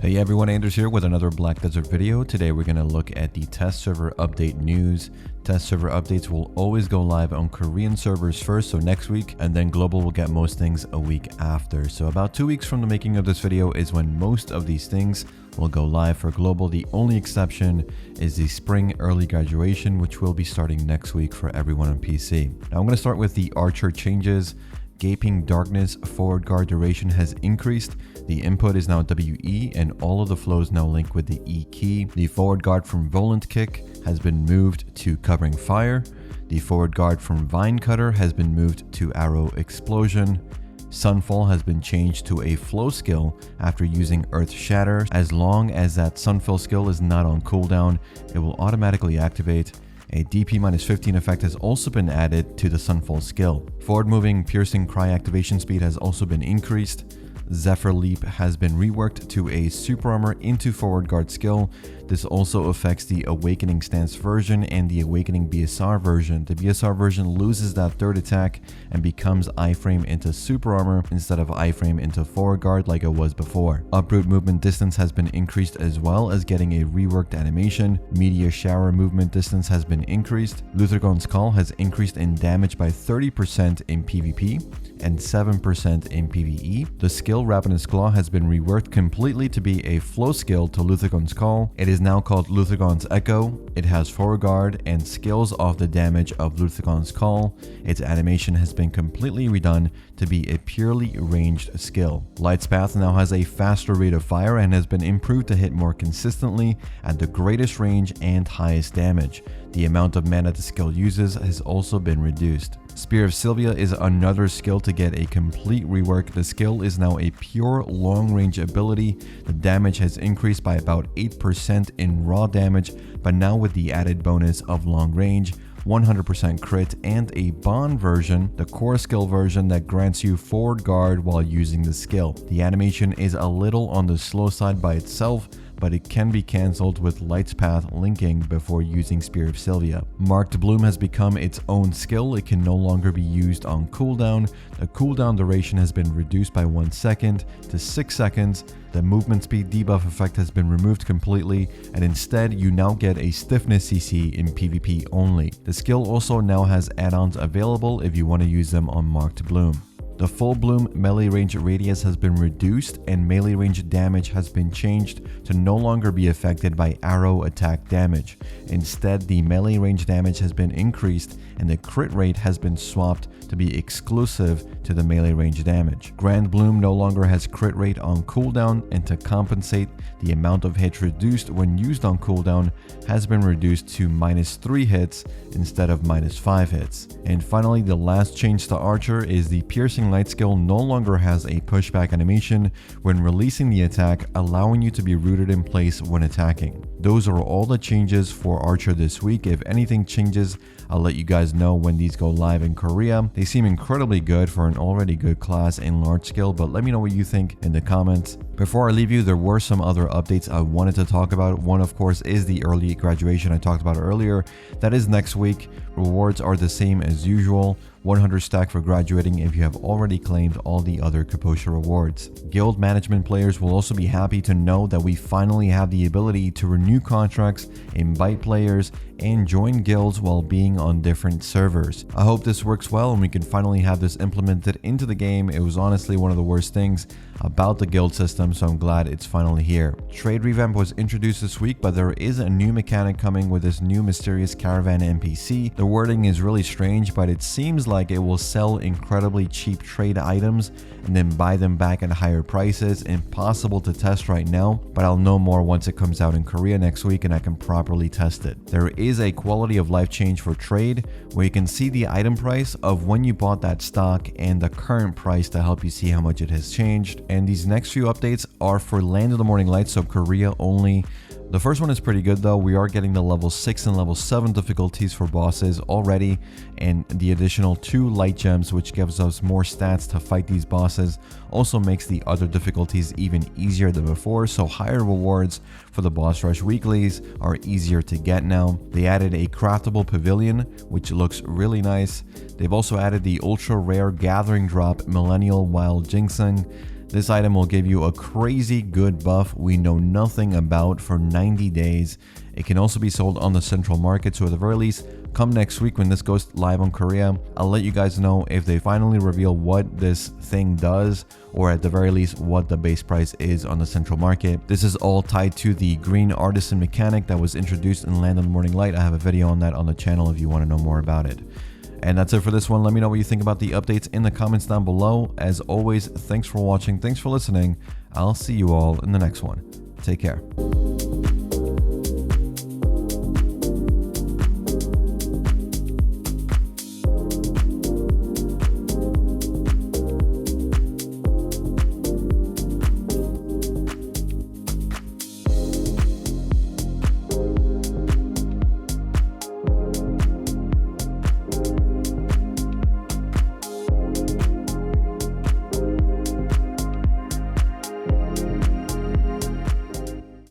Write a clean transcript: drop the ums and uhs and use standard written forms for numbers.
Hey everyone, Anders here with another Black Desert video. Today we're going to look at the test server update news. Test server updates will always go live on Korean servers first, so next week, and then global will get most things a week after. So about 2 weeks from the making of this video is when most of these things will go live for global. The only exception is the spring early graduation, which will be starting next week for everyone on PC. Now I'm going to start with the Archer changes. Gaping Darkness forward guard duration has increased. The input is now WE and all of the flows now link with the E key. The forward guard from Volant Kick has been moved to Covering Fire. The forward guard from Vine Cutter has been moved to Arrow Explosion. Sunfall has been changed to a flow skill after using Earth Shatter. As long as that Sunfall skill is not on cooldown, it will automatically activate. A DP-15 effect has also been added to the Sunfall skill. Forward-moving Piercing Cry activation speed has also been increased. Zephyr Leap has been reworked to a Super Armor into Forward Guard skill. This also affects the Awakening Stance version and the Awakening BSR version. The BSR version loses that third attack and becomes iframe into Super Armor instead of iframe into Forward Guard like it was before. Uproot movement distance has been increased as well as getting a reworked animation. Meteor Shower movement distance has been increased. Luthragon's Call has increased in damage by 30% in PvP and 7% in PvE. The skill Ravenous Claw has been reworked completely to be a flow skill to Luthragon's Call. It is now called Luthragon's Echo. It has forward guard and scales off the damage of Luthragon's Call. Its animation has been completely redone to be a purely ranged skill. Light's Path now has a faster rate of fire and has been improved to hit more consistently at the greatest range and highest damage. The amount of mana the skill uses has also been reduced. Spear of Sylvia is another skill to get a complete rework. The skill is now a pure long-range ability. The damage has increased by about 8% in raw damage, but now with the added bonus of long range, 100% crit, and a bond version, the core skill version that grants you forward guard while using the skill. The animation is a little on the slow side by itself, but it can be cancelled with Light's Path linking before using Spear of Sylvia. Marked Bloom has become its own skill. It can no longer be used on cooldown. The cooldown duration has been reduced by 1 second to 6 seconds. The movement speed debuff effect has been removed completely, and instead you now get a stiffness CC in PvP only. The skill also now has add-ons available if you want to use them on Marked Bloom. The full bloom melee range radius has been reduced and melee range damage has been changed to no longer be affected by arrow attack damage. Instead, the melee range damage has been increased and the crit rate has been swapped to be exclusive to the melee range damage. Grand Bloom no longer has crit rate on cooldown, and to compensate, the amount of hits reduced when used on cooldown has been reduced to -3 hits instead of -5 hits. And finally, the last change to Archer is the Piercing Light skill no longer has a pushback animation when releasing the attack, allowing you to be rooted in place when attacking. Those are all the changes for Archer this week. If anything changes, I'll let you guys know when these go live in Korea. They seem incredibly good for an already good class in large scale, but let me know what you think in the comments. Before I leave you, there were some other updates I wanted to talk about. One, of course, is the early graduation I talked about earlier. That is next week. Rewards are the same as usual. 100 stack for graduating if you have already claimed all the other Kaposha rewards. Guild management players will also be happy to know that we finally have the ability to renew contracts, invite players, and join guilds while being on different servers. I hope this works well and we can finally have this implemented into the game. It was honestly one of the worst things about the guild system, so I'm glad it's finally here. Trade revamp was introduced this week, but there is a new mechanic coming with this new mysterious caravan NPC. The wording is really strange, but it seems like it will sell incredibly cheap trade items and then buy them back at higher prices. Impossible to test right now, but I'll know more once it comes out in Korea next week and I can properly test it. There is a quality of life change for trade where you can see the item price of when you bought that stock and the current price to help you see how much it has changed. And these next few updates are for Land of the Morning Light, so Korea only. The first one is pretty good though. We are getting the level 6 and level 7 difficulties for bosses already, and the additional 2 light gems, which gives us more stats to fight these bosses, also makes the other difficulties even easier than before, so higher rewards for the boss rush weeklies are easier to get now. They added a craftable pavilion, which looks really nice. They've also added the ultra rare gathering drop Millennial Wild Ginseng. This item will give you a crazy good buff we know nothing about for 90 days. It can also be sold on the central market, so at the very least, come next week when this goes live on Korea, I'll let you guys know if they finally reveal what this thing does, or at the very least what the base price is on the central market. This is all tied to the green artisan mechanic that was introduced in Land of the Morning Light. I have a video on that on the channel if you want to know more about it. And that's it for this one. Let me know what you think about the updates in the comments down below. As always, thanks for watching, thanks for listening. I'll see you all in the next one. Take care.